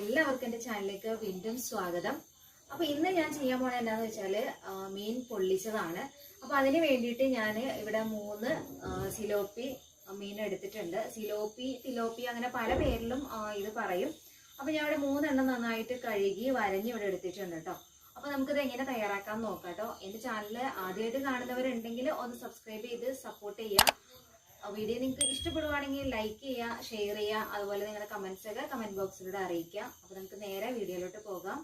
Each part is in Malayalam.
എല്ലാവർക്കും എൻ്റെ ചാനലിലേക്ക് വീണ്ടും സ്വാഗതം. അപ്പോൾ ഇന്ന് ഞാൻ ചെയ്യാൻ പോണത് എന്താണെന്ന് വെച്ചാൽ മീൻ പൊള്ളിച്ചതാണ്. അപ്പോൾ അതിന് വേണ്ടിയിട്ട് ഞാൻ ഇവിടെ 3 സിലോപ്പി മീൻ എടുത്തിട്ടുണ്ട്. സിലോപ്പി, തിലോപ്പി അങ്ങനെ പല പേരിലും ഇത് പറയും. അപ്പോൾ ഞാൻ ഇവിടെ 3 എണ്ണം നന്നായിട്ട് കഴുകി വരഞ്ഞ് ഇവിടെ എടുത്തിട്ടുണ്ട് കേട്ടോ. അപ്പോൾ നമുക്കിത് എങ്ങനെ തയ്യാറാക്കാൻ നോക്കാം കേട്ടോ. എൻ്റെ ചാനൽ ആദ്യമായിട്ട് കാണുന്നവരുണ്ടെങ്കിൽ ഒന്ന് സബ്സ്ക്രൈബ് ചെയ്ത് സപ്പോർട്ട് ചെയ്യുക. വീഡിയോ നിങ്ങൾക്ക് ഇഷ്ടപ്പെടുവാണെങ്കിൽ ലൈക്ക് ചെയ്യുക, ഷെയർ ചെയ്യുക, അതുപോലെ നിങ്ങളുടെ കമൻസ് ഒക്കെ കമൻറ്റ് ബോക്സിലൂടെ അറിയിക്കുക. അപ്പോൾ നമുക്ക് നേരെ വീഡിയോയിലോട്ട് പോകാം.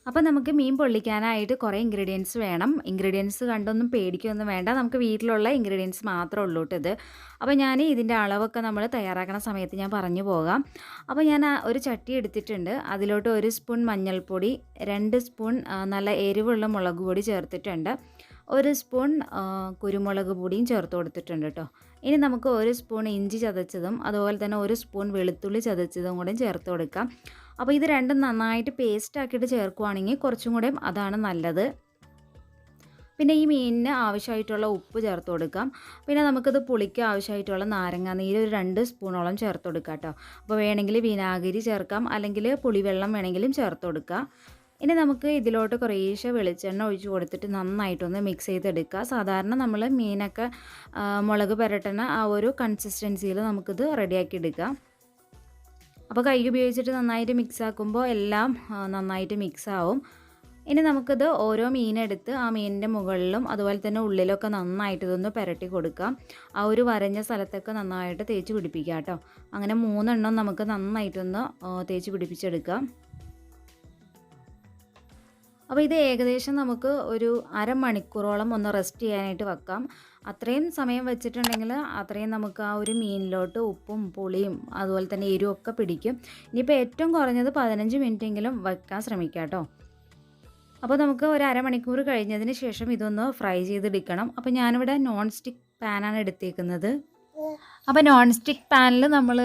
അപ്പോൾ നമുക്ക് മീൻ പൊള്ളിക്കാനായിട്ട് കുറേ ഇൻഗ്രീഡിയൻസ് വേണം. ഇൻഗ്രീഡിയൻസ് കണ്ടൊന്നും പേടിക്കൊന്നും വേണ്ട, നമുക്ക് വീട്ടിലുള്ള ഇൻഗ്രീഡിയൻസ് മാത്രമേ ഉള്ളൂ ഇത്. അപ്പോൾ ഞാൻ ഇതിൻ്റെ അളവൊക്കെ നമ്മൾ തയ്യാറാക്കുന്ന സമയത്ത് ഞാൻ പറഞ്ഞു പോകാം. അപ്പോൾ ഞാൻ ഒരു ചട്ടി എടുത്തിട്ടുണ്ട്. അതിലോട്ട് 1 സ്പൂൺ മഞ്ഞൾപ്പൊടി, 2 സ്പൂൺ നല്ല എരിവുള്ള മുളക് പൊടി ചേർത്തിട്ടുണ്ട്, 1 സ്പൂൺ കുരുമുളക് പൊടിയും ചേർത്ത് കൊടുത്തിട്ടുണ്ട് കേട്ടോ. ഇനി നമുക്ക് 1 സ്പൂൺ ഇഞ്ചി ചതച്ചതും അതുപോലെ തന്നെ 1 സ്പൂൺ വെളുത്തുള്ളി ചതച്ചതും കൂടെ ചേർത്ത് കൊടുക്കാം. അപ്പോൾ ഇത് രണ്ടും നന്നായിട്ട് പേസ്റ്റ് ആക്കിയിട്ട് ചേർക്കുവാണെങ്കിൽ കുറച്ചും കൂടെ അതാണ് നല്ലത്. പിന്നെ ഈ മീനിന് ആവശ്യമായിട്ടുള്ള ഉപ്പ് ചേർത്ത് കൊടുക്കാം. പിന്നെ നമുക്കിത് പുളിക്ക് ആവശ്യമായിട്ടുള്ള നാരങ്ങാനീര് ഒരു 2 സ്പൂണോളം ചേർത്ത് കൊടുക്കാം കേട്ടോ. അപ്പോൾ വേണമെങ്കിൽ വിനാഗിരി ചേർക്കാം, അല്ലെങ്കിൽ പുളിവെള്ളം വേണമെങ്കിലും ചേർത്ത് കൊടുക്കാം. ഇനി നമുക്ക് ഇതിലോട്ട് കുറേശ്ശെ വെളിച്ചെണ്ണ ഒഴിച്ച് കൊടുത്തിട്ട് നന്നായിട്ടൊന്ന് മിക്സ് ചെയ്തെടുക്കുക. സാധാരണ നമ്മൾ മീനൊക്കെ മുളക് പുരട്ടുന്ന ആ ഒരു കൺസിസ്റ്റൻസിയിൽ നമുക്കിത് റെഡിയാക്കി എടുക്കാം. അപ്പോൾ കൈ ഉപയോഗിച്ചിട്ട് നന്നായിട്ട് മിക്സ് ആക്കുമ്പോൾ എല്ലാം നന്നായിട്ട് മിക്സ് ആവും. ഇനി നമുക്കിത് ഓരോ മീനെടുത്ത് ആ മീനിൻ്റെ മുകളിലും അതുപോലെ തന്നെ ഉള്ളിലൊക്കെ നന്നായിട്ട് ഇതൊന്ന് പുരട്ടി കൊടുക്കാം. ആ ഒരു വരഞ്ഞ സ്ഥലത്തൊക്കെ നന്നായിട്ട് തേച്ച് പിടിപ്പിക്കാം കേട്ടോ. അങ്ങനെ 3 എണ്ണം നമുക്ക് നന്നായിട്ടൊന്ന് തേച്ച് പിടിപ്പിച്ചെടുക്കാം. അപ്പോൾ ഇത് ഏകദേശം നമുക്ക് ഒരു അരമണിക്കൂറോളം ഒന്ന് റെസ്റ്റ് ചെയ്യാനായിട്ട് വെക്കാം. അത്രയും സമയം വെച്ചിട്ടുണ്ടെങ്കിൽ അത്രയും നമുക്ക് ആ ഒരു മീനിലോട്ട് ഉപ്പും പുളിയും അതുപോലെ തന്നെ എരിവൊക്കെ പിടിക്കും. ഇനിയിപ്പോൾ ഏറ്റവും കുറഞ്ഞത് 15 മിനിറ്റെങ്കിലും വെക്കാൻ ശ്രമിക്കാം കേട്ടോ. അപ്പോൾ നമുക്ക് ഒരു അരമണിക്കൂർ കഴിഞ്ഞതിന് ശേഷം ഇതൊന്ന് ഫ്രൈ ചെയ്തെടുക്കണം. അപ്പോൾ ഞാനിവിടെ നോൺ സ്റ്റിക്ക് പാനാണ് എടുത്തേക്കുന്നത്. അപ്പോൾ നോൺ സ്റ്റിക്ക് പാനിൽ നമ്മൾ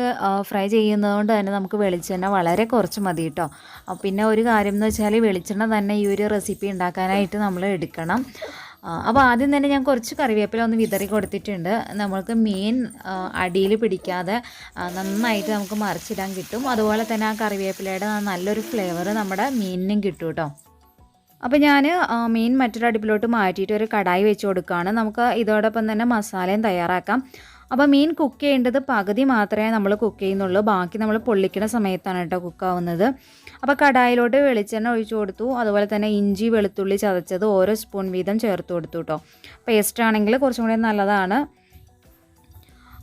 ഫ്രൈ ചെയ്യുന്നതുകൊണ്ട് തന്നെ നമുക്ക് വെളിച്ചെണ്ണ വളരെ കുറച്ച് മതി കേട്ടോ. പിന്നെ ഒരു കാര്യം എന്ന് വെച്ചാൽ വെളിച്ചെണ്ണ തന്നെ ഈ ഒരു റെസിപ്പി ഉണ്ടാക്കാനായിട്ട് നമ്മൾ എടുക്കണം. അപ്പോൾ ആദ്യം തന്നെ ഞാൻ കുറച്ച് കറിവേപ്പില ഒന്ന് വിതറി കൊടുത്തിട്ടുണ്ട്. നമ്മൾക്ക് മീൻ അടിയിൽ പിടിക്കാതെ നന്നായിട്ട് നമുക്ക് മറിച്ചിടാൻ കിട്ടും. അതുപോലെ തന്നെ ആ കറിവേപ്പിലയുടെ നല്ലൊരു ഫ്ലേവർ നമ്മുടെ മീനിനും കിട്ടും കേട്ടോ. അപ്പോൾ ഞാൻ മീൻ മറ്റൊരു അടുപ്പിലോട്ട് മാറ്റിയിട്ട് ഒരു കടായി വെച്ച് കൊടുക്കുകയാണ്. നമുക്ക് ഇതോടൊപ്പം തന്നെ മസാലയും തയ്യാറാക്കാം. അപ്പോൾ മീൻ കുക്ക് ചെയ്യേണ്ടത് പകുതി മാത്രമേ നമ്മൾ കുക്ക് ചെയ്യുന്നുള്ളൂ, ബാക്കി നമ്മൾ പൊള്ളിക്കുന്ന സമയത്താണ് കേട്ടോ കുക്കാവുന്നത്. അപ്പോൾ കടായിലോട്ട് വെളിച്ചെണ്ണ ഒഴിച്ചു കൊടുത്തു. അതുപോലെ തന്നെ ഇഞ്ചി വെളുത്തുള്ളി ചതച്ചത് ഓരോ സ്പൂൺ വീതം ചേർത്ത് കൊടുത്തു കേട്ടോ. പേസ്റ്റ് ആണെങ്കിൽ കുറച്ചും കൂടി നല്ലതാണ്.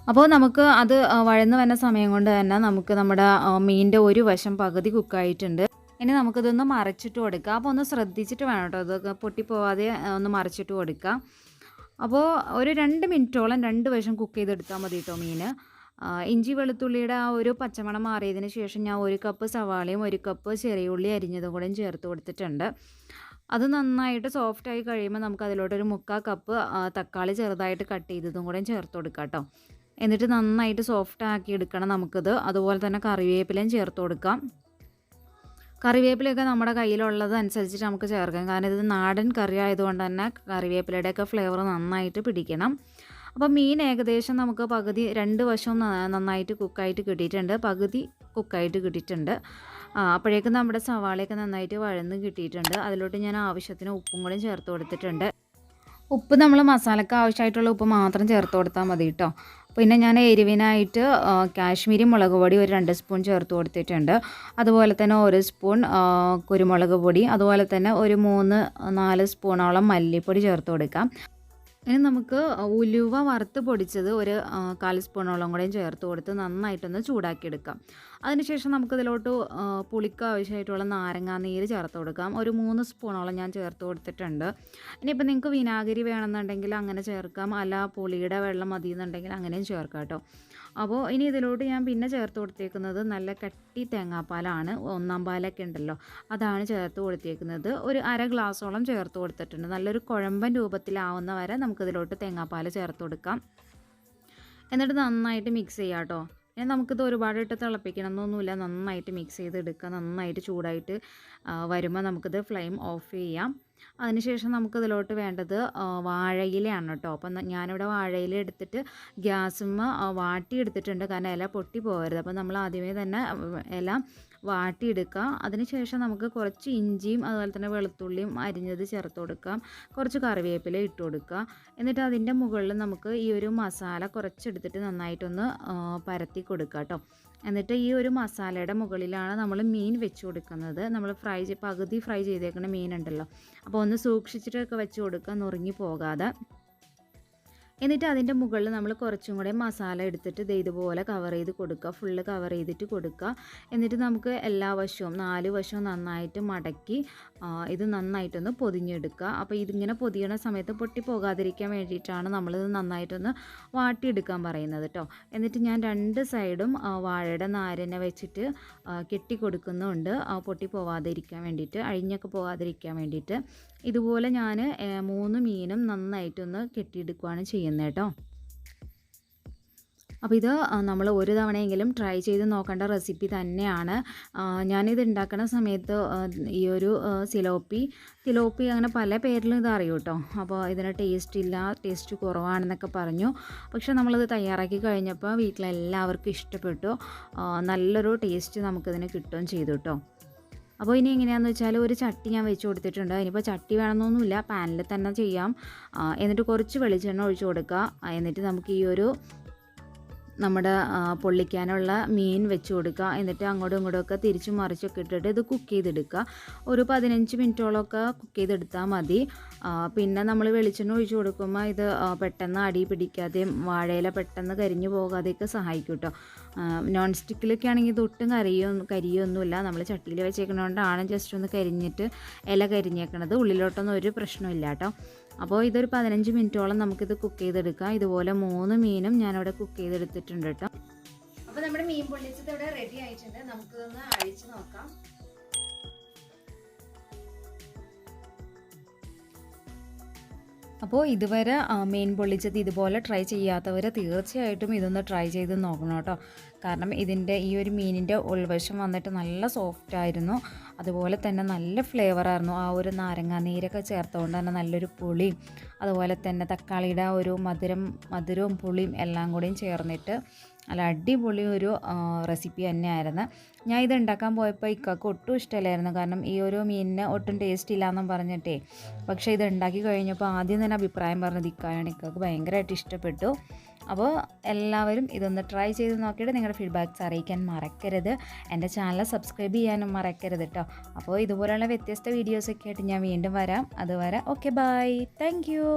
അപ്പോൾ നമുക്ക് അത് വഴന്ന് വരുന്ന സമയം കൊണ്ട് തന്നെ നമുക്ക് നമ്മുടെ മീനിൻ്റെ ഒരു വശം പകുതി കുക്കായിട്ടുണ്ട്. ഇനി നമുക്കിതൊന്ന് മറിച്ചിട്ട് കൊടുക്കാം. അപ്പോൾ ഒന്ന് ശ്രദ്ധിച്ചിട്ട് വേണം കേട്ടോ, ഇതൊക്കെ പൊട്ടിപ്പോവാതെ ഒന്ന് മറിച്ചിട്ട് കൊടുക്കാം. അപ്പോൾ ഒരു 2 മിനിറ്റോളം 2 വശം കുക്ക് ചെയ്തെടുത്താൽ മതി കേട്ടോ മീൻ. ഇഞ്ചി വെളുത്തുള്ളിയുടെ ആ ഒരു പച്ചമണം മാറിയതിന് ശേഷം ഞാൻ 1 കപ്പ് സവാളയും 1 കപ്പ് ചെറിയ ഉള്ളി അരിഞ്ഞതും കൂടെ ചേർത്ത് കൊടുത്തിട്ടുണ്ട്. അത് നന്നായിട്ട് സോഫ്റ്റായി കഴിയുമ്പോൾ നമുക്ക് അതിലോട്ടൊരു 3/4 കപ്പ് തക്കാളി ചെറുതായിട്ട് കട്ട് ചെയ്തതും കൂടെ ചേർത്ത് കൊടുക്കാം കേട്ടോ. എന്നിട്ട് നന്നായിട്ട് സോഫ്റ്റ് ആക്കി എടുക്കണം നമുക്കിത്. അതുപോലെ തന്നെ കറിവേപ്പിലയും ചേർത്ത് കൊടുക്കാം. കറിവേപ്പിലയൊക്കെ നമ്മുടെ കയ്യിലുള്ളത് അനുസരിച്ചിട്ട് നമുക്ക് ചേർക്കാം. കാരണം ഇത് നാടൻ കറി ആയതുകൊണ്ട് തന്നെ കറിവേപ്പിലയുടെയൊക്കെ ഫ്ലേവർ നന്നായിട്ട് പിടിക്കണം. അപ്പോൾ മീൻ ഏകദേശം നമുക്ക് പകുതി 2 വശവും നന്നായിട്ട് കുക്കായിട്ട് കിട്ടിയിട്ടുണ്ട്, പകുതി കുക്കായിട്ട് കിട്ടിയിട്ടുണ്ട്. അപ്പോഴേക്കും നമ്മുടെ സവാളയൊക്കെ നന്നായിട്ട് വഴന്ന് കിട്ടിയിട്ടുണ്ട്. അതിലോട്ട് ഞാൻ ആവശ്യത്തിന് ഉപ്പും കൂടി ചേർത്ത് കൊടുത്തിട്ടുണ്ട്. ഉപ്പ് നമ്മൾ മസാലയ്ക്ക് ആവശ്യമായിട്ടുള്ള ഉപ്പ് മാത്രം ചേർത്ത് കൊടുത്താൽ മതി കേട്ടോ. പിന്നെ ഞാൻ എരിവിനായിട്ട് കാശ്മീരി മുളക് പൊടി ഒരു 2 സ്പൂൺ ചേർത്ത് കൊടുത്തിട്ടുണ്ട്. അതുപോലെ തന്നെ 1 സ്പൂൺ കുരുമുളക് പൊടി, അതുപോലെ തന്നെ ഒരു 3-4 സ്പൂണോളം മല്ലിപ്പൊടി ചേർത്ത് കൊടുക്കാം. ഇനി നമുക്ക് ഉലുവ വറുത്ത് പൊടിച്ചത് ഒരു 1/4 സ്പൂണോളം കൂടെയും ചേർത്ത് കൊടുത്ത് നന്നായിട്ടൊന്ന് ചൂടാക്കിയെടുക്കാം. അതിനുശേഷം നമുക്കിതിലോട്ട് പുളിക്ക് ആവശ്യമായിട്ടുള്ള നാരങ്ങാനീര് ചേർത്ത് കൊടുക്കാം. ഒരു 3 സ്പൂണോളം ഞാൻ ചേർത്ത് കൊടുത്തിട്ടുണ്ട്. ഇനിയിപ്പോൾ നിങ്ങൾക്ക് വിനാഗിരി വേണമെന്നുണ്ടെങ്കിൽ അങ്ങനെ ചേർക്കാം, അല്ല പുളിയുടെ വെള്ളം മതി എന്നുണ്ടെങ്കിൽ അങ്ങനെയും ചേർക്കാം കേട്ടോ. അപ്പോൾ ഇനി ഇതിലോട്ട് ഞാൻ പിന്നെ ചേർത്ത് കൊടുത്തേക്കുന്നത് നല്ല കട്ടി തേങ്ങാപ്പാലാണ്, 1/4 പാലൊക്കെ ഉണ്ടല്ലോ, അതാണ് ചേർത്ത് കൊടുത്തേക്കുന്നത്. ഒരു 1/2 ഗ്ലാസോളം ചേർത്ത് കൊടുത്തിട്ടുണ്ട്. നല്ലൊരു കുഴമ്പൻ രൂപത്തിലാവുന്ന വരെ നമുക്കിതിലോട്ട് തേങ്ങാപ്പാൽ ചേർത്ത് കൊടുക്കാം. എന്നിട്ട് നന്നായിട്ട് മിക്സ് ചെയ്യാം കേട്ടോ. ഇനി നമുക്കിത് ഒരുപാടിട്ട് തിളപ്പിക്കണം എന്നൊന്നുമില്ല. നന്നായിട്ട് മിക്സ് ചെയ്തെടുക്കുക. നന്നായിട്ട് ചൂടായിട്ട് വരുമ്പോൾ നമുക്കിത് ഫ്ലെയിം ഓഫ് ചെയ്യാം. അതിനുശേഷം നമുക്കിതിലോട്ട് വേണ്ടത് വാഴയിലയാണ് കേട്ടോ. അപ്പം ഞാനിവിടെ വാഴയില എടുത്തിട്ട് ഗ്യാസുമ്മ വാട്ടിയെടുത്തിട്ടുണ്ട്. കാരണം ഇല പൊട്ടി പോകരുത്. അപ്പം നമ്മൾ ആദ്യമേ തന്നെ ഇല വാട്ടിയെടുക്കുക. അതിനുശേഷം നമുക്ക് കുറച്ച് ഇഞ്ചിയും അതുപോലെ തന്നെ വെളുത്തുള്ളിയും അരിഞ്ഞത് ചേർത്ത് കൊടുക്കാം. കുറച്ച് കറിവേപ്പില ഇട്ട് കൊടുക്കുക. എന്നിട്ട് അതിൻ്റെ മുകളിൽ നമുക്ക് ഈ ഒരു മസാല കുറച്ചെടുത്തിട്ട് നന്നായിട്ടൊന്ന് പരത്തി കൊടുക്കുക കേട്ടോ. എന്നിട്ട് ഈ ഒരു മസാലയുടെ മുകളിലാണ് നമ്മൾ മീൻ വെച്ച് കൊടുക്കുന്നത്. നമ്മൾ പകുതി ഫ്രൈ ചെയ്തേക്കുന്ന മീനുണ്ടല്ലോ, അപ്പോൾ ഒന്ന് സൂക്ഷിച്ചിട്ടൊക്കെ വെച്ച് കൊടുക്കുക, നുറുങ്ങി പോകാതെ. എന്നിട്ട് അതിൻ്റെ മുകളിൽ നമ്മൾ കുറച്ചും കൂടെ മസാല എടുത്തിട്ട് ഇതുപോലെ കവർ ചെയ്ത് കൊടുക്കുക. ഫുള്ള് കവർ ചെയ്തിട്ട് കൊടുക്കുക. എന്നിട്ട് നമുക്ക് എല്ലാ വശവും 4 വശവും നന്നായിട്ട് മടക്കി ഇത് നന്നായിട്ടൊന്ന് പൊതിഞ്ഞെടുക്കുക. അപ്പോൾ ഇതിങ്ങനെ പൊതിയണ സമയത്ത് പൊട്ടി പോകാതിരിക്കാൻ വേണ്ടിയിട്ടാണ് നമ്മളിത് നന്നായിട്ടൊന്ന് വാട്ടിയെടുക്കാൻ പറയുന്നത് കേട്ടോ. എന്നിട്ട് ഞാൻ 2 സൈഡും വാഴയുടെ നാരനെ വെച്ചിട്ട് കെട്ടി കൊടുക്കുന്നുണ്ട്, പൊട്ടി പോകാതിരിക്കാൻ വേണ്ടിയിട്ട്, അഴിഞ്ഞൊക്കെ പോകാതിരിക്കാൻ വേണ്ടിയിട്ട്. ഇതുപോലെ ഞാൻ 3 മീനും നന്നായിട്ടൊന്ന് കെട്ടിയെടുക്കുകയാണ് ചെയ്യുന്നത് കേട്ടോ. അപ്പോൾ ഇത് നമ്മൾ ഒരു തവണയെങ്കിലും ട്രൈ ചെയ്ത് നോക്കേണ്ട റെസിപ്പി തന്നെയാണ്. ഞാനിത് ഉണ്ടാക്കുന്ന സമയത്ത് ഈ ഒരു തിലോപ്പി അങ്ങനെ പല പേരിലും ഇത് അറിയും കേട്ടോ. അപ്പോൾ ഇതിന് ടേസ്റ്റ് കുറവാണെന്നൊക്കെ പറഞ്ഞു. പക്ഷേ നമ്മളിത് തയ്യാറാക്കി കഴിഞ്ഞപ്പോൾ വീട്ടിലെല്ലാവർക്കും ഇഷ്ടപ്പെട്ടു. നല്ലൊരു ടേസ്റ്റ് നമുക്കിതിന് കിട്ടുകയും ചെയ്തു കേട്ടോ. അപ്പോൾ ഇനി എങ്ങനെയാണെന്ന് വെച്ചാൽ ഒരു ചട്ടി ഞാൻ വെച്ച് കൊടുത്തിട്ടുണ്ട്. ഇനിയിപ്പോൾ ചട്ടി വേണമെന്നൊന്നുമില്ല, പാനിൽ തന്നെ ചെയ്യാം. എന്നിട്ട് കുറച്ച് വെളിച്ചെണ്ണ ഒഴിച്ച് കൊടുക്കുക. എന്നിട്ട് നമുക്ക് ഈ ഒരു നമ്മുടെ പൊള്ളിക്കാനുള്ള മീൻ വെച്ച് കൊടുക്കുക. എന്നിട്ട് അങ്ങോട്ടും ഇങ്ങോട്ടുമൊക്കെ തിരിച്ചും മറിച്ചൊക്കെ ഇട്ടിട്ട് ഇത് കുക്ക് ചെയ്തെടുക്കുക. ഒരു 15 മിനിറ്റോളമൊക്കെ കുക്ക് ചെയ്തെടുത്താൽ മതി. പിന്നെ നമ്മൾ വെളിച്ചെണ്ണ ഒഴിച്ച് കൊടുക്കുമ്പോൾ ഇത് പെട്ടെന്ന് അടി പിടിക്കാതെയും വാഴയില പെട്ടെന്ന് കരിഞ്ഞു പോകാതെയൊക്കെ സഹായിക്കും കേട്ടോ. നോൺ സ്റ്റിക്കിലൊക്കെ ആണെങ്കിൽ ഇത് ഒട്ടും കരിയൊന്നുമില്ല. നമ്മൾ ചട്ടിയിൽ വെച്ചേക്കുന്നതുകൊണ്ടാണ് ജസ്റ്റ് ഒന്ന് കരിഞ്ഞിട്ട് ഇല കരിഞ്ഞേക്കണത്. ഉള്ളിലോട്ടൊന്നും ഒരു പ്രശ്നമില്ല കേട്ടോ. അപ്പോൾ ഇതൊരു 15 മിനിറ്റോളം നമുക്കിത് കുക്ക് ചെയ്തെടുക്കാം. ഇതുപോലെ 3 മീനും ഞാനിവിടെ കുക്ക് ചെയ്തെടുത്തിട്ടുണ്ട് കേട്ടോ. അപ്പോൾ നമ്മുടെ മീൻ പൊള്ളിച്ചത് ഇവിടെ റെഡി ആയിട്ടുണ്ട്. നമുക്കിതൊന്ന് അഴിച്ച് നോക്കാം. അപ്പോൾ ഇതുവരെ മീൻ പൊള്ളിച്ചത് ഇതുപോലെ ട്രൈ ചെയ്യാത്തവർ തീർച്ചയായിട്ടും ഇതൊന്ന് ട്രൈ ചെയ്ത് നോക്കണം കേട്ടോ. കാരണം ഇതിൻ്റെ ഈ ഒരു മീനിൻ്റെ ഉൾവശം വന്നിട്ട് നല്ല സോഫ്റ്റ് ആയിരുന്നു. അതുപോലെ തന്നെ നല്ല ഫ്ലേവറായിരുന്നു. ആ ഒരു നാരങ്ങാ നീരൊക്കെ ചേർത്തുകൊണ്ട് തന്നെ നല്ലൊരു പുളിയും അതുപോലെ തന്നെ തക്കാളിയുടെ ആ ഒരു മധുരവും പുളിയും എല്ലാം കൂടിയും ചേർന്നിട്ട് നല്ല അടിപൊളി ഒരു റെസിപ്പി തന്നെയായിരുന്നു. ഞാൻ ഇത് ഉണ്ടാക്കാൻ പോയപ്പോൾ ഇക്കാക്ക് ഒട്ടും ഇഷ്ടമല്ലായിരുന്നു. കാരണം ഈ ഒരു മീനിന് ഒട്ടും ടേസ്റ്റ് ഇല്ലയെന്നും പറഞ്ഞിട്ടേ. പക്ഷേ ഇത് ഉണ്ടാക്കി കഴിഞ്ഞപ്പോൾ ആദ്യം തന്നെ അഭിപ്രായം പറഞ്ഞത് ഇക്കായാണ്. ഇക്കാക്ക് ഭയങ്കരമായിട്ട് ഇഷ്ടപ്പെട്ടു. അപ്പോൾ എല്ലാവരും ഇതൊന്ന് ട്രൈ ചെയ്ത് നോക്കിയിട്ട് നിങ്ങളുടെ ഫീഡ്ബാക്ക്സ് അറിയിക്കാൻ മറക്കരുത്. എൻ്റെ ചാനൽ സബ്സ്ക്രൈബ് ചെയ്യാനും മറക്കരുത് കേട്ടോ. അപ്പോൾ ഇതുപോലെയുള്ള വ്യത്യസ്ത വീഡിയോസൊക്കെ ആയിട്ട് ഞാൻ വീണ്ടും വരാം. അതുവരെ ഓക്കെ, ബൈ, താങ്ക് യു.